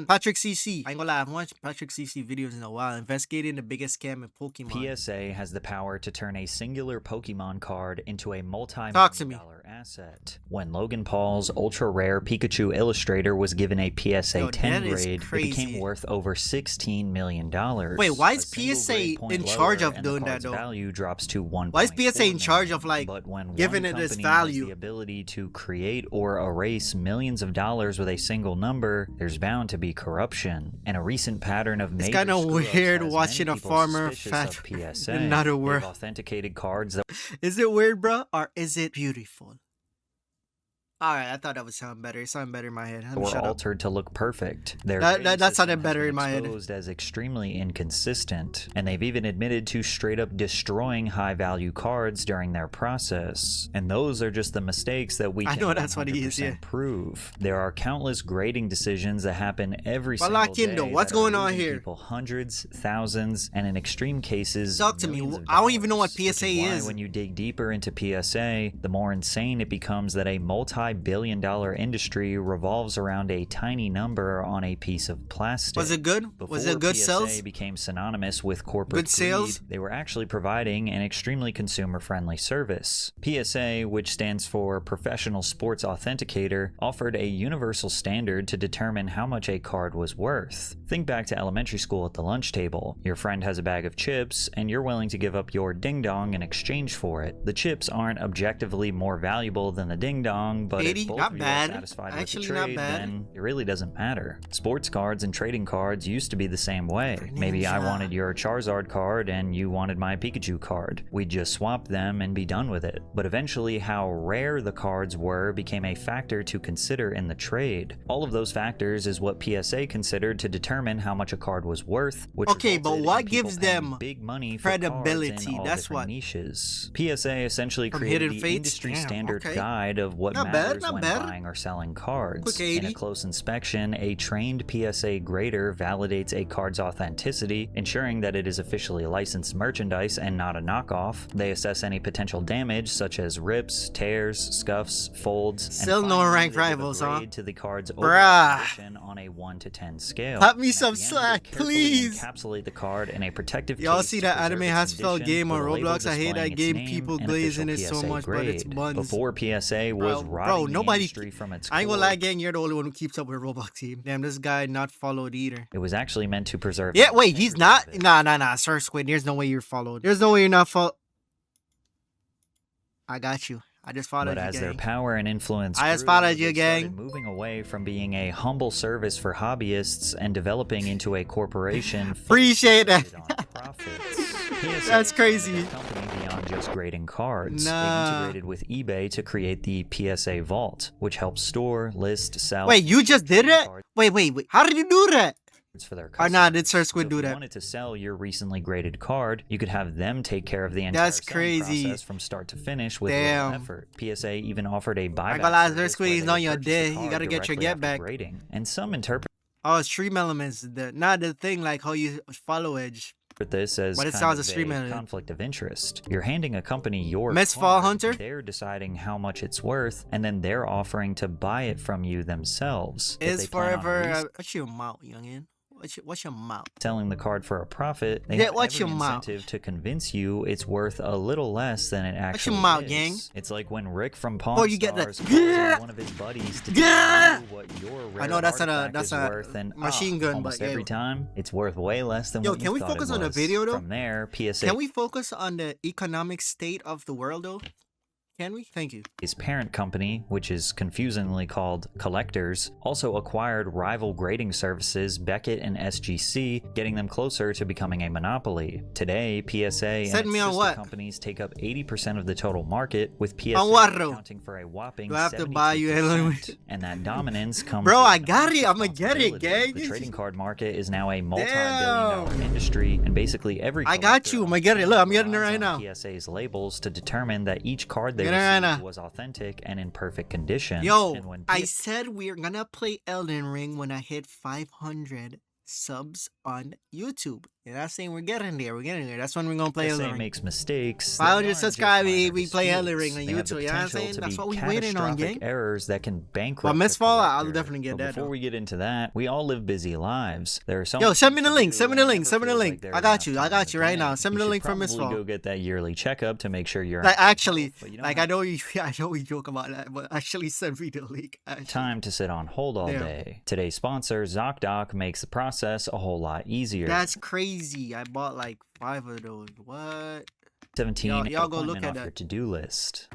Patrick CC. I ain't gonna lie, I've watched Patrick CC videos in a while, investigating the biggest scam in Pokemon. PSA has the power to turn a singular Pokemon card into a multi-million-dollar asset. When Logan Paul's ultra-rare Pikachu Illustrator was given a PSA 10 grade, it became worth over $16 million. Wait, why is PSA in charge of doing that though? Value drops to 1. Why is PSA in charge of like giving it this value? The ability to create or erase millions of dollars with a single number, there's bound to be corruption. And a recent pattern of it's kind of weird watching a farmer fat PSA. Another word. Authenticated cards that is it weird, bro, or is it beautiful? Alright, I thought that would sound better. It sounded better in my head. were altered to look perfect. That sounded better in my head. Exposed as extremely inconsistent, and they've even admitted to straight up destroying high-value cards during their process. And those are just the mistakes that we can 100% prove. There are countless grading decisions that happen every single day. What's going on here? People hundreds, thousands, and in extreme cases, talk to me. I don't even know what PSA is. When you dig deeper into PSA, the more insane it becomes that a multi-billion-dollar industry revolves around a tiny number on a piece of plastic. Was it good? Was it good PSA sales? Became synonymous with corporate good sales? greed, they were actually providing an extremely consumer-friendly service. PSA, which stands for Professional Sports Authenticator, offered a universal standard to determine how much a card was worth. Think back to elementary school at the lunch table. Your friend has a bag of chips, and you're willing to give up your ding-dong in exchange for it. The chips aren't objectively more valuable than the ding-dong, but if both of you are satisfied with the trade, then it really doesn't matter. Sports cards and trading cards used to be the same way. Maybe I wanted your Charizard card and you wanted my Pikachu card. We'd just swap them and be done with it. But eventually how rare the cards were became a factor to consider in the trade. All of those factors is what PSA considered to determine how much a card was worth, which but what gives them big money for credibility? That's what nishes. PSA essentially created the industry standard guide of what matters when buying or selling cards. In a close inspection, a trained PSA grader validates a card's authenticity, ensuring that it is officially licensed merchandise and not a knockoff. They assess any potential damage, such as rips, tears, scuffs, folds, still no ranked rivals, huh? To the card's overall condition on a 1 to 10 scale. Cut me some slack, please. Encapsulate the card in a protective case. Y'all see that anime has felt game on Roblox? I hate that game. People glazing it so much, but it's buns. Before PSA was nobody from its I ain't gonna lie, gang, you're the only one who keeps up with Roblox team. Damn, this guy not followed either. It was actually meant to preserve. Yeah, wait, he's not? Nah, Sir Squid, there's no way you're followed. There's no way you're not followed. I got you. I just followed you, gang. But as their power and influence I just followed you, gang. Moving away from being a humble service for hobbyists and developing into a corporation. Appreciate that. That's crazy. Company beyond just grading cards. They integrated with eBay to create the PSA Vault, which helps store, list, sell. Wait, you just did it? Wait. How did you do that? For their did Sir Squid do that? If you wanted to sell your recently graded card, you could have them take care of the entire process from start to finish with little effort. PSA even offered a buyback. I gotta lie, Sir Squid is on your day. You gotta get your get back. And some interpret. Oh, stream elements, not the thing like how you follow Edge. This as but it sounds a stream conflict of interest. You're handing a company your card, Hunter. They're deciding how much it's worth, and then they're offering to buy it from you themselves. Is Forevr what's your mouth, youngin? What's your mouth? Selling the card for a profit, they have every incentive to convince you it's worth a little less than it actually is. What's your mouth, gang? It's like when Rick from Pawn Stars calls one of his buddies to tell you what your rare artifact is worth, and machine gun, almost every time it's worth way less than what you thought it was. Can we focus on the video though? From there, PSA. Can we focus on the economic state of the world though? Can we? Thank you. His parent company, which is confusingly called Collectors, also acquired rival grading services Beckett and SGC, getting them closer to becoming a monopoly. Today, PSA and its sister companies take up 80% of the total market, with PSA accounting for a whopping 72%. And that dominance comes. Bro, I got it. I'm gonna get it, gang. The trading card market is now a multi-billion-dollar industry, and basically every. I got you. I'm gonna get it. Look, I'm getting it right now. PSA's labels to determine that each card they was authentic and in perfect condition. Yo, I said we're gonna play Elden Ring when I hit 500 subs on YouTube. Yeah, that's saying we're getting there. We're getting there. That's when we're gonna play PSA Elden Ring. makes mistakes. They 500 aren't just subscribers, minor we play Elden disputes. Ring on They have the YouTube. You know what I'm potential saying? to That's be what we waiting on, catastrophic gang. errors that can But bankrupt the Mistfall, I'll collector. definitely get But that before though. we get into that, we all live busy lives. There are some Yo, send me things the to link. do Send me the and it link. never Send me the feels link. like there I is got enough you. I time got in you the right now. day. Send me You the should link from probably Mistfall. go get that yearly checkup to make sure you're Like on actually, health, but you don't like have I know we joke about that, but actually send me the link. Actually. time to sit on hold all Damn. day. Today's sponsor, ZocDoc, makes the process a whole lot easier. That's crazy. I bought like 5 of those. What? 17 Y'all go look appointment at off your that. to-do list.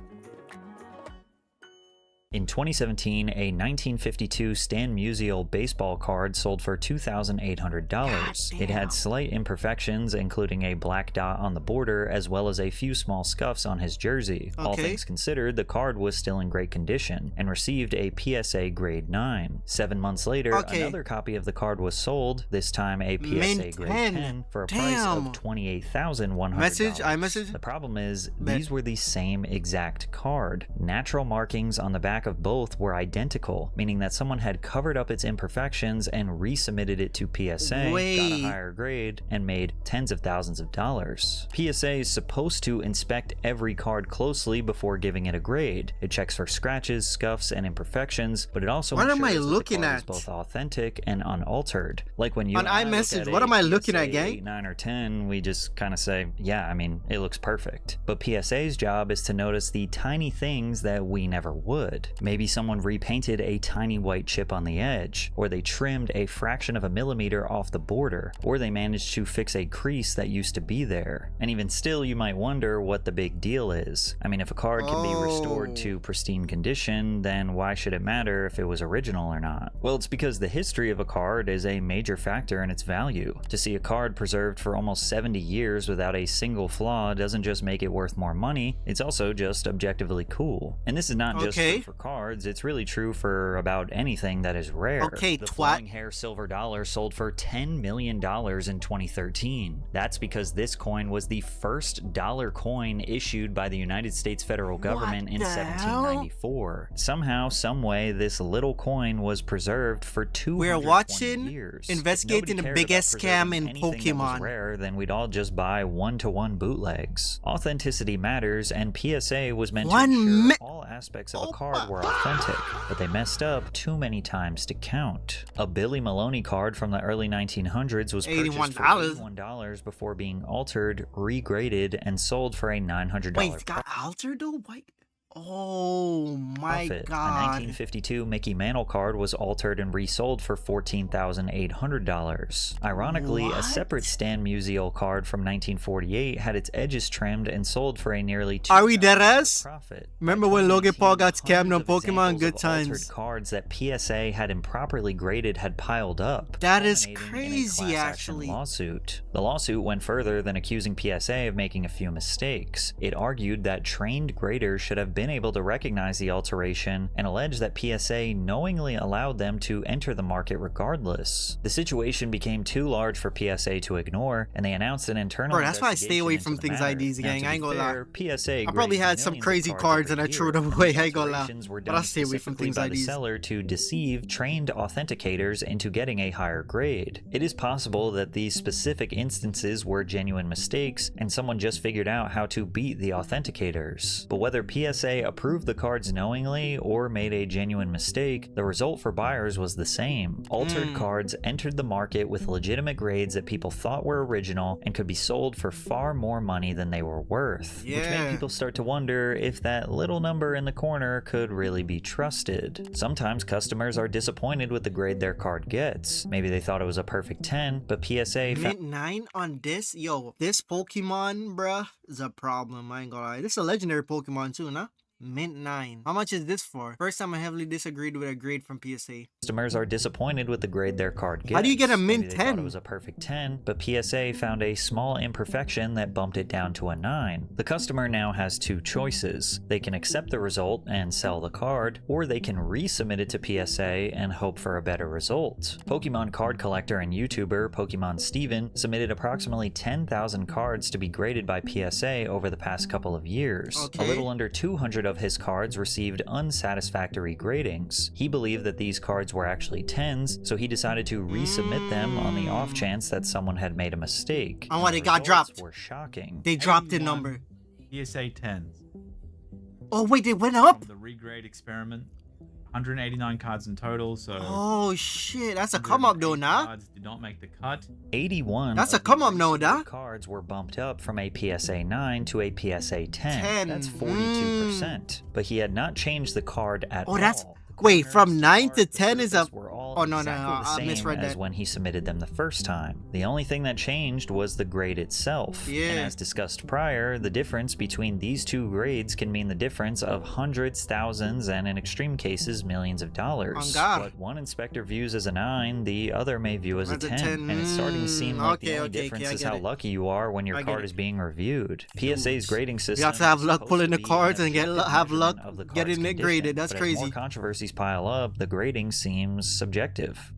In 2017, a 1952 Stan Musial baseball card sold for $2,800. It had slight imperfections, including a black dot on the border, as well as a few small scuffs on his jersey. All things considered, the card was still in great condition, and received a PSA grade 9. 7 months later, another copy of the card was sold, this time a PSA grade 10, for a price of $28,100. iMessage? The problem is, these were the same exact card. Natural markings on the back of both were identical, meaning that someone had covered up its imperfections and resubmitted it to PSA, got a higher grade, and made tens of thousands of dollars. PSA is supposed to inspect every card closely before giving it a grade. It checks for scratches, scuffs, and imperfections, but it also ensures that the card is both authentic and unaltered. Like when you on iMessage, what am I looking at, gang? 8, 9, or 10, we just kind of say, yeah, I mean, it looks perfect. But PSA's job is to notice the tiny things that we never would. Maybe someone repainted a tiny white chip on the edge, or they trimmed a fraction of a millimeter off the border, or they managed to fix a crease that used to be there. And even still, you might wonder what the big deal is. I mean, if a card can be restored to pristine condition, then why should it matter if it was original or not? Well, it's because the history of a card is a major factor in its value. To see a card preserved for almost 70 years without a single flaw doesn't just make it worth more money, it's also just objectively cool. And this is not just true for cards, it's really true for about anything that is rare. The flowing hair silver dollar sold for $10 million in 2013. That's because this coin was the first dollar coin issued by the United States federal government in 1794. Somehow, someway, this little coin was preserved for 220 years. Investigating the biggest scam in Pokemon. Rare, then we'd all just buy one-to-one bootlegs. Authenticity matters, and PSA was meant to ensure all aspects of a card were authentic, but they messed up too many times to count. A Billy Maloney card from the early 1900s was purchased for $81 before being altered, regraded, and sold for a $900 Wait, it got altered though? Wait. Oh my god. A 1952 Mickey Mantle card was altered and resold for $14,800. Ironically, a separate Stan Musial card from 1948 had its edges trimmed and sold for a nearly $2,000 profit. Remember when Logan Paul got scammed on Pokemon? Good times. Altered cards that PSA had improperly graded had piled up. That is crazy, actually. Lawsuit. The lawsuit went further than accusing PSA of making a few mistakes. It argued that trained graders should have been able to recognize the alteration and alleged that PSA knowingly allowed them to enter the market regardless. The situation became too large for PSA to ignore, and they announced an internal that's why I stay away from things IDs, gang. I ain't gonna lie. PSA I probably had some crazy cards and I threw them away. I ain't gonna lie. But I stay away from things IDs. Seller to deceive trained authenticators into getting a higher grade. It is possible that these specific instances were genuine mistakes and someone just figured out how to beat the authenticators. But whether PSA approved the cards knowingly or made a genuine mistake, the result for buyers was the same. Altered cards entered the market with legitimate grades that people thought were original and could be sold for far more money than they were worth, which made people start to wonder if that little number in the corner could really be trusted. Sometimes customers are disappointed with the grade their card gets. Maybe they thought it was a perfect 10, but PSA Mint 9 on this? Yo, this Pokemon, bruh, is a problem. I ain't gonna lie. This is a legendary Pokemon too, nah? Mint 9. How much is this for? First time I heavily disagreed with a grade from PSA. Customers are disappointed with the grade their card gets. How do you get a mint 10? They thought it was a perfect 10, but PSA found a small imperfection that bumped it down to a 9. The customer now has two choices. They can accept the result and sell the card, or they can resubmit it to PSA and hope for a better result. Pokemon card collector and YouTuber Pokemon Steven submitted approximately 10,000 cards to be graded by PSA over the past couple of years. A little under 200 of his cards received unsatisfactory gradings. He believed that these cards were actually 10s, so he decided to resubmit them on the off chance that someone had made a mistake. And what, the it got results dropped? were shocking. They dropped the 81 number. PSA 10s. Oh wait, they went up? From the regrade experiment. 189 cards in total, so... Oh shit, that's a come up though, nah? Cards did not make the cut. 81 That's a of the come up, no, resubmitted nah? cards were bumped up from a PSA 9 to a PSA 10. 10. That's 42%. But he had not changed the card at all. Oh, that's... Wait, from Corners, 9 to cards, 10 is a... surface were all Oh, no, exactly the I same misread as that. when he submitted them the first time. The only thing that changed was the grade itself. Yeah. And as discussed prior, the difference between these two grades can mean the difference of hundreds, thousands, and in extreme cases, millions of dollars. On God. What one inspector views as a 9, the other may view as a As a 10. 10. And it's starting to seem like the Okay, only okay, difference I is get how it. lucky you are when your I get card it. is being reviewed. PSA's grading system You have to have is luck supposed pulling to the be an cards and objective have luck measurement of the getting card's it graded. condition. That's But as crazy. more controversies pile up, the grading seems subjective.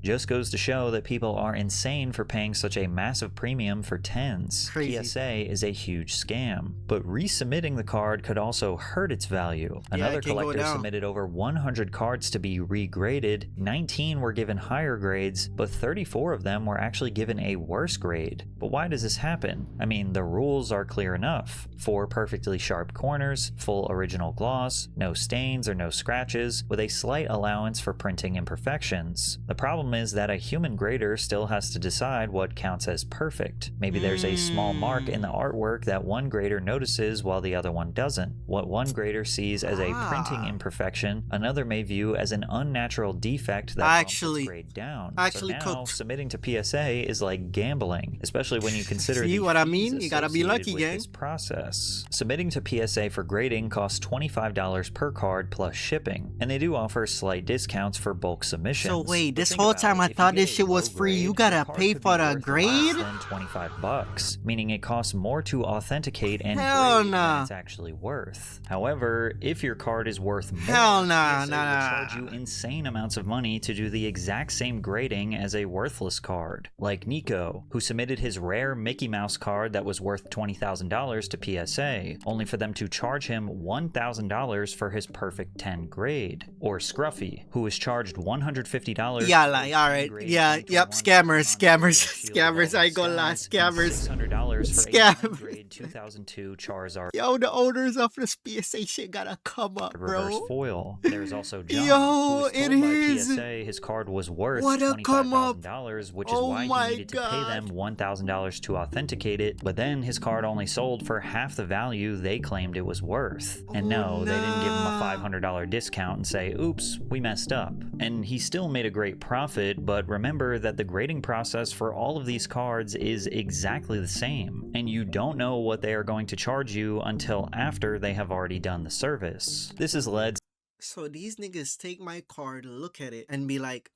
Just goes to show that people are insane for paying such a massive premium for 10s. Crazy. PSA is a huge scam. But resubmitting the card could also hurt its value. Another it can go collector down. submitted over 100 cards to be regraded. 19 were given higher grades, but 34 of them were actually given a worse grade. But why does this happen? I mean, the rules are clear enough. 4 perfectly sharp corners, full original gloss, no stains or no scratches, with a slight allowance for printing imperfections. The problem is that a human grader still has to decide what counts as perfect. Maybe there's a small mark in the artwork that one grader notices while the other one doesn't. What one grader sees as a printing imperfection, another may view as an unnatural defect that bumps Actually- its grade down. actually so now, cooked. submitting to PSA is like gambling, especially when you consider See the what I fees mean? You gotta be associated lucky, with gang. this process. Submitting to PSA for grading costs $25 per card plus shipping, and they do offer slight discounts for bulk submissions. So wait, But this think whole about time it. I If you thought get this a shit was low free. You grade, gotta card pay could for be the worth grade? less than $25, meaning it costs more to authenticate and Hell grade nah. than it's actually worth. However, if your card is worth more, Hell nah, PSA nah, will nah. charge you insane amounts of money to do the exact same grading as a worthless card. Like Nico, who submitted his rare Mickey Mouse card that was worth $20,000 to PSA, only for them to charge him $1,000 for his perfect 10 grade. Or Scruffy, who was charged $150 Yeah, for like, his alright. 10 grade Yeah, yep, 2021 scammers, Pokemon scammers, Shield of scammers, I ain't gonna lie, Skies, and scammers. $600 for a Scam. 10 grade 2002 Charizard Yo, the owners of this PSA shit gotta come up, reverse bro. foil. There's also John, Yo, who was it told by is. PSA his card was worth What a come up. $25,000, which is Oh why my he needed to pay God. them $1,000 to authenticate it, but then his card only sold for half the value they claimed it was worth. And Oh, no, they didn't give him a nah. $500 discount and say, oops, we messed up. And he still made a great profit, but remember that the grading process for all of these cards is exactly the same, and you don't know what they are going to charge you until after they have already done the service. This has led So these niggas take my card, look at it, and be like,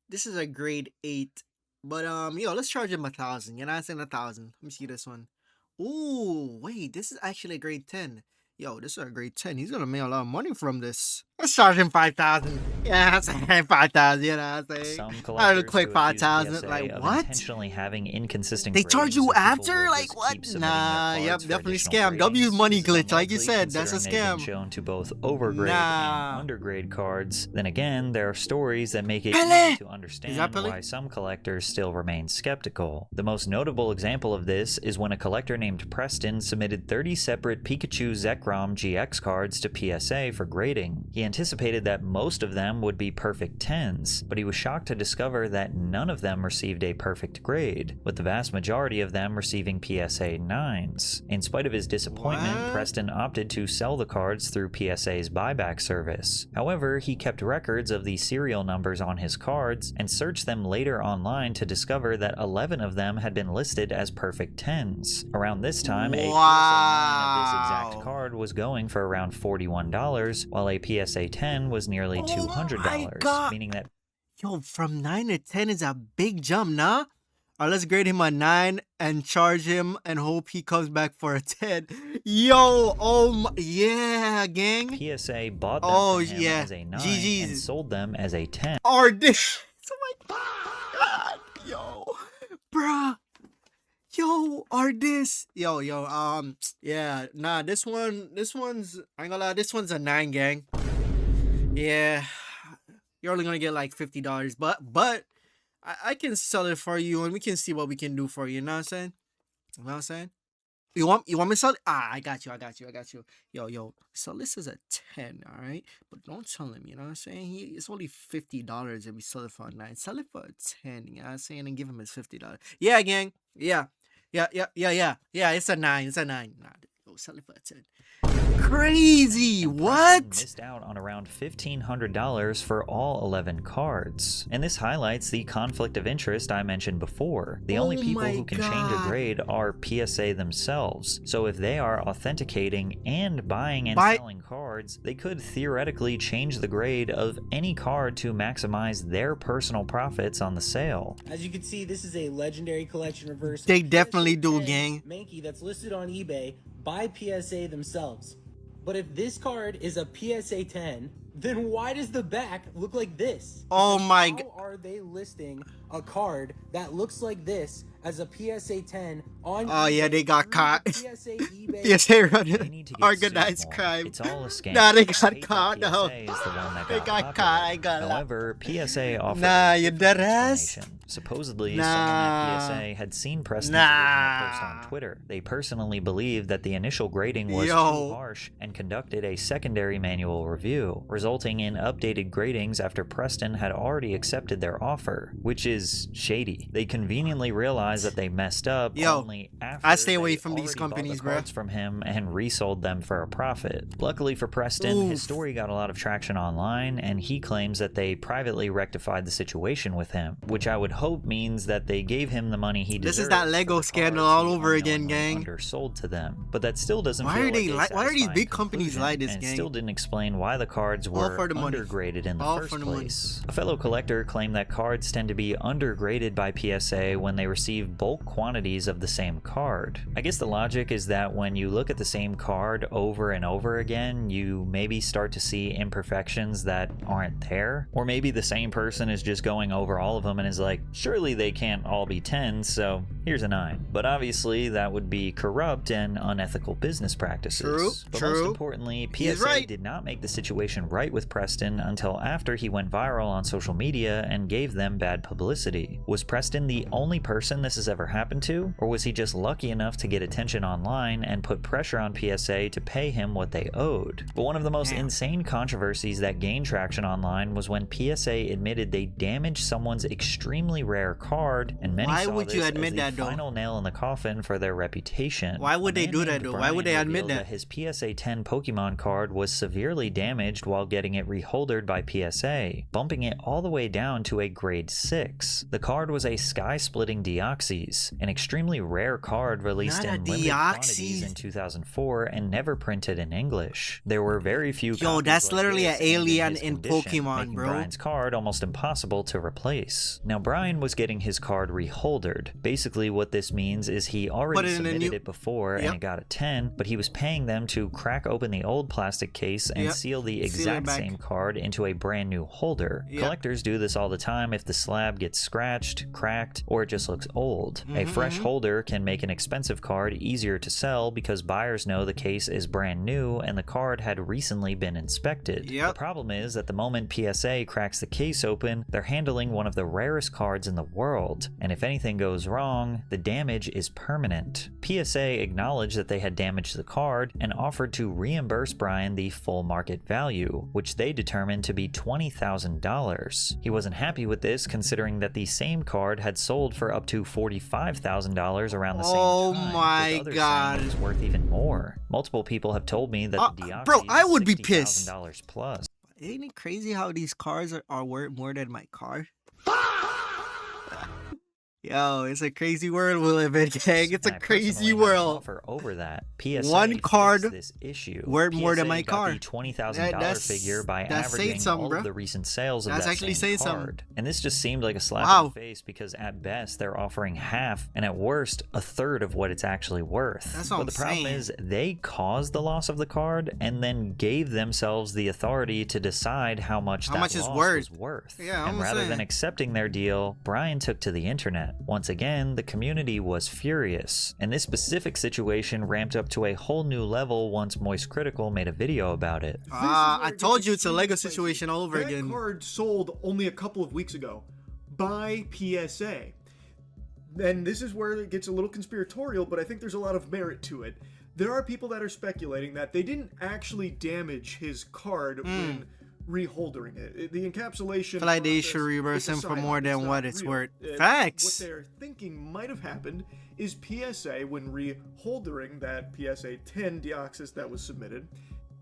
this is a grade 8. But yo, let's charge him 1,000. You know, I'm saying 1,000. Let me see this one. Ooh, wait, this is actually a grade 10. Yo, this is a grade 10. He's gonna make a lot of money from this. Let's charge him 5,000. Yeah, that's 5,000. You know what I'm saying? some I collectors quick who accuse 5,000. PSA Like of what? intentionally having inconsistent They charge gradings you so people after? will Like just what? keep submitting their Nah, yep, cards for definitely additional scam. W gradings. money This is glitch, like you unlikely said. That's a considering they've been scam. shown to both overgrade Nah. and undergrade cards. Then again, there are stories that make it Pele! easy to understand Pele? why some collectors still remain skeptical. The most notable example of this is when a collector named Preston submitted 30 separate Pikachu Zekrom GX cards to PSA for grading. He anticipated that most of them would be perfect 10s, but he was shocked to discover that none of them received a perfect grade, with the vast majority of them receiving PSA 9s. In spite of his disappointment, What? Preston opted to sell the cards through PSA's buyback service. However, he kept records of the serial numbers on his cards and searched them later online to discover that 11 of them had been listed as perfect 10s. Around this time, a PSA 9 of this Wow. exact card was going for around $41, while a PSA 10 was nearly Oh $200, my God. meaning that Yo, from 9 to 10 is a big jump, nah? Alright, let's grade him a 9 and charge him and hope he comes back for a 10. Yo, oh my, yeah, gang. PSA bought them Oh, from him yeah. as a 9 GG's. and sold them as a 10. Or this. Oh my God. Yo, bruh. Yo, or this. Yo, yeah, nah, this one's, I ain't gonna lie, this one's a 9, gang. Yeah. you're only gonna get like $50. But I can sell it for you, and we can see what we can do for you. You know what I'm saying? You know what I'm saying? You want me to sell it? I got you. Yo. So this is a 10, all right? But don't tell him, you know what I'm saying? It's only $50 if we sell it for a 9. Sell it for a 10, you know what I'm saying? And give him his $50. Yeah, gang. Yeah. Yeah, it's a 9. It's a 9. Nah, yo, sell it for a 10. Crazy. And What? Preston missed out on around $1,500 for all 11 cards. And this highlights the conflict of interest I mentioned before. The only Oh people my who can change a God. grade are PSA themselves. So if they are authenticating and buying and selling cards, they could theoretically change the grade of any card to maximize their personal profits on the sale. As you can see, this is a legendary collection reverse. They definitely do, PSA gang. Mankey that's listed on eBay by PSA themselves. But if this card is a PSA 10, then why does the back look like this? Oh my God. How are they listing a card that looks like this as a PSA 10 on Oh yeah, they got through caught. the PSA eBay? PSA They running need to get organized sued more. crime. It's all a scam. Nah, they The got paper caught, no. PSA is the one that They got popular. caught, I got that. However, PSA offered Nah, a you different dead ass? explanation. Supposedly, Nah. someone at PSA had seen Preston's original post Nah. on Twitter. They personally believed that the initial grading was too Yo. harsh and conducted a secondary manual review, resulting in updated gradings after Preston had already accepted their offer, which is shady. They conveniently realized that they messed up Yo, only after I stay away they from these already bought companies, the bruh. cards from him and resold them for a profit. Luckily for Preston, his Oof. story got a lot of traction online, and he claims that they privately rectified the situation with him, which I would hope means that they gave him the money he deserved. This is that Lego scandal all over again, gang. Undersold to them, but that still doesn't. Why feel are they like a like? Why are these satisfying big companies conclusion, like this, and it gang? still didn't explain why the cards All were for the money. undergraded in the All first for the money. place. A fellow collector claimed that cards tend to be undergraded by PSA when they receive bulk quantities of the same card. I guess the logic is that when you look at the same card over and over again, you maybe start to see imperfections that aren't there. Or maybe the same person is just going over all of them and is like, surely they can't all be 10s, so here's a 9. But obviously that would be corrupt and unethical business practices. But most importantly, PSA did not make the situation right with Preston until after he went viral on social media and gave them bad publicity. Was Preston the only person this has ever happened to? Or was he just lucky enough to get attention online and put pressure on PSA to pay him what they owed? But one of the most insane controversies that gained traction online was when PSA admitted they damaged someone's extremely rare card, and many Why saw would this you as admit the that, though? final nail in the coffin for their reputation. Why would they A man do that, named though? Why would they Brian admit revealed that? his PSA 10 Pokemon card was severely damaged while getting it reholdered by PSA, bumping it all the way down to a grade 6. The card was a sky-splitting Deoxys, an extremely rare card released Not a in limited quantities Deoxys. in 2004 and never printed in English. There were very few Yo, copies that's like literally this an and alien his in condition, Pokemon, making bro. Brian's card almost impossible to replace. Now, Brian was getting his card reholdered. Basically, what this means is he already Put it in a submitted new- it before and Yep. it got a 10, but he was paying them to crack open the old plastic case and Yep. seal the Seal it exact back. same card into a brand new holder. Yep. Collectors do this all the time if the slab gets scratched, cracked, or it just looks old. A fresh holder can make an expensive card easier to sell because buyers know the case is brand new and the card had recently been inspected. Yep. The problem is that the moment PSA cracks the case open, they're handling one of the rarest cards in the world, and if anything goes wrong, the damage is permanent. PSA acknowledged that they had damaged the card and offered to reimburse Brian the full market value, which they determined to be $20,000. He wasn't happy with this, considering that the same card had sold for up to $45,000 around the same Oh time, my with others God. saying it was worth even more. Multiple people have told me that the Deoxys bro, I would be is pissed. $60,000 plus. Ain't it crazy how these cars are worth more than my car? Yo, it's a crazy world we live in, gang. It's And a I crazy personally have an world. offer over that. PSA One card fixed this issue. worth more than PSA my got car. the $20,000 That's- figure by that's saying averaging something, all bro. of the recent sales of That's that actually same saying something. card. And this just seemed like a slap Wow. in the face because at best they're offering half and at worst a third of what it's actually worth. That's what but I'm the problem saying. is they caused the loss of the card and then gave themselves the authority to decide how much How that much it's loss was worth. Yeah, and I'm rather saying. than accepting their deal, Brian took to the internet. Once again, the community was furious, and this specific situation ramped up to a whole new level once Moist Critical made a video about it. I told you it's a Lego situation all over again. That card sold only a couple of weeks ago by PSA. And this is where it gets a little conspiratorial, but I think there's a lot of merit to it. There are people that are speculating that they didn't actually damage his card when reholdering it. The encapsulation. Feel like they should reverse him for more than what it's worth. Facts. What they're thinking might have happened is PSA, when reholdering that PSA 10 Deoxys that was submitted,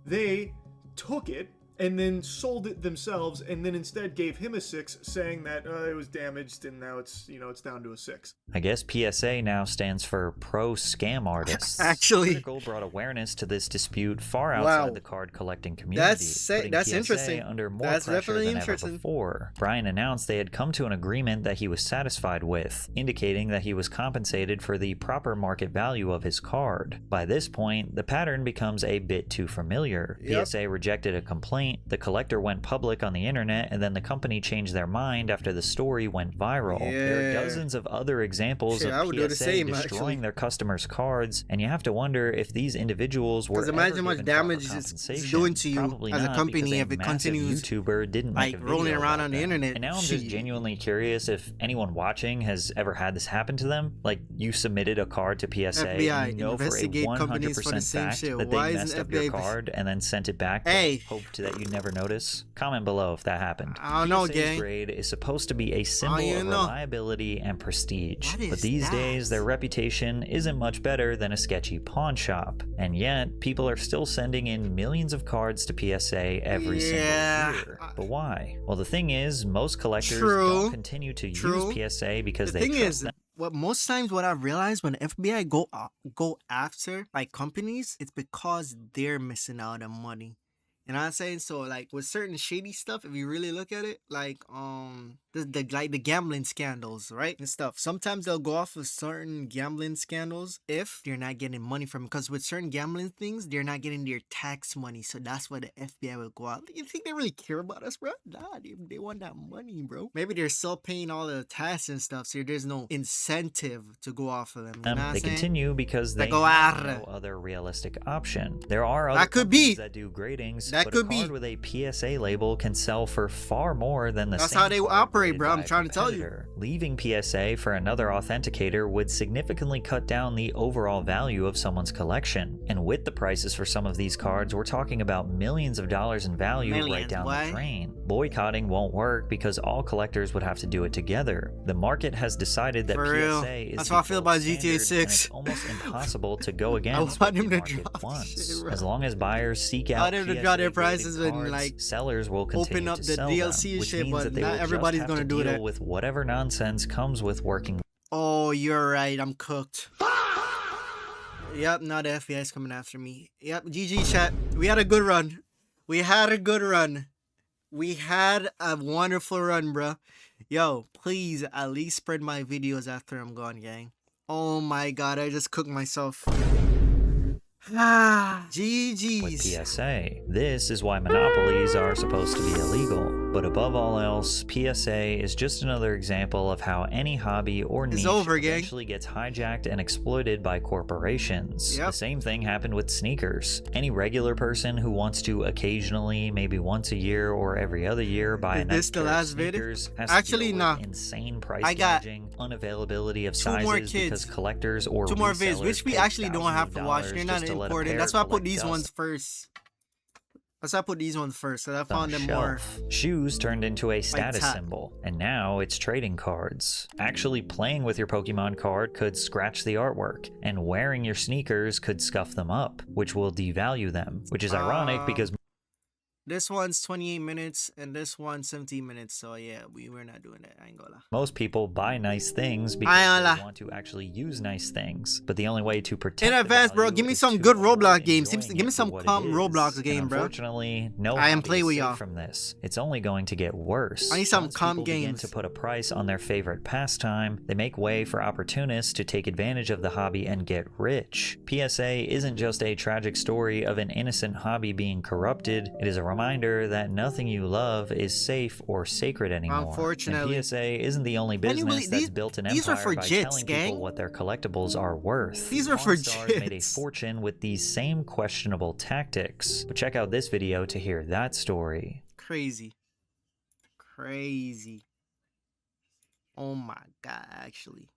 they took it and then sold it themselves, and then instead gave him a 6, saying that it was damaged and now it's it's down to a 6. I guess PSA now stands for Pro Scam Artists. Actually, Critical brought awareness to this dispute far outside the card collecting community. That's PSA interesting. Under more That's pressure definitely than interesting. Ever before. Brian announced they had come to an agreement that he was satisfied with, indicating that he was compensated for the proper market value of his card. By this point, the pattern becomes a bit too familiar. PSA rejected a complaint, the collector went public on the internet, and then the company changed their mind after the story went viral. There are dozens of other examples of PSA destroying their customers' cards, and you have to wonder if these individuals were ever imagine how much given damage proper it's compensation. doing to you Probably as a not, company because if it massive continues, YouTuber didn't make like a rolling video around about on the that. internet. And now I'm just genuinely curious if anyone watching has ever had this happen to them. Like, you submitted a card to PSA, FBI, and you know for a investigate companies for the 100% same fact shit. that Why they isn't messed up your FBI card and then sent it back, Hey. but hoped that you'd never notice. Comment below if that happened. I don't know, PSA's gang. grade is supposed to be a symbol of reliability and prestige, What but is these that? days their reputation isn't much better than a sketchy pawn shop, and yet people are still sending in millions of cards to PSA every single year. But why? Well, the thing is, most collectors don't continue to use PSA because they trust them. Most times what I've realized when FBI go after like companies, it's because they're missing out on money. You know what I'm saying? So like with certain shady stuff, if you really look at it, like the gambling scandals, right? And stuff. Sometimes they'll go off of certain gambling scandals if they're not getting money from it. Because with certain gambling things, they're not getting their tax money. So that's why the FBI will go out. You think they really care about us, bro? Nah, they want that money, bro. Maybe they're still paying all the tax and stuff, so there's no incentive to go off of them. You know what I'm They saying? continue because they go have no other realistic option. There are other That could be. companies that do gradings, That but could a card be. with a PSA label can sell for far more than the That's same how they card operate, graded bro. by I'm a trying to tell you. competitor. Leaving PSA for another authenticator would significantly cut down the overall value of someone's collection. And with the prices for some of these cards, we're talking about millions of dollars in value right down the drain. Boycotting won't work because all collectors would have to do it together. The market has decided that PSA is That's the how I feel gold about GTA standard, 6. and it's almost impossible to go against want what him the to market drop wants. shit, bro. As long as buyers seek out I want him to drop their PSA-graded prices and, cards, like, sellers will continue open up to the sell DLC them, and which shit, means but that they not will just everybody's have gonna to do deal that. with whatever nonsense comes with working. Oh, you're right. I'm cooked. Yep, now the FBI is coming after me. Yep, GG chat. We had a good run. We had a good run. We had a wonderful run, bro. Yo, please at least spread my videos after I'm gone, gang. Oh my god, I just cooked myself. GG's. With PSA. This is why monopolies are supposed to be illegal. But above all else, PSA is just another example of how any hobby or niche eventually gets hijacked and exploited by corporations. The same thing happened with sneakers. Any regular person who wants to occasionally, maybe once a year or every other year, buy a nice pair of sneakers has to deal with insane price gouging, unavailability of sizes because collectors or two more vids, resellers which we pay actually don't have to watch. $thousands They're just not to let a important. pair That's why I put collect these dust ones first. That's why I put these ones first, so I found them shelf. more. Shoes turned into a status top. symbol, and now it's trading cards. Actually playing with your Pokemon card could scratch the artwork, and wearing your sneakers could scuff them up, which will devalue them, which is ironic because This one's 28 minutes and this one's 17 minutes. So yeah, we're not doing that. I ain't gonna lie. most people buy nice things because they want to actually use nice things. But the only way to protect in advance, bro, give me some good Roblox games. Give me some Roblox game, bro. Unfortunately, no I am hobby play is with safe y'all. from this. It's only going to get worse. I need some Once calm people begin games. to put a price on their favorite pastime, they make way for opportunists to take advantage of the hobby and get rich. PSA isn't just a tragic story of an innocent hobby being corrupted. It is a reminder reminder that nothing you love is safe or sacred anymore. Unfortunately. And PSA isn't the only Can you business believe- that's built an these are empire for by jits, telling gang. people what their collectibles are worth. These are Pawn for Stars made a jits. fortune with these same questionable tactics. But check out this video to hear that story. Crazy. Crazy. Oh my god, actually.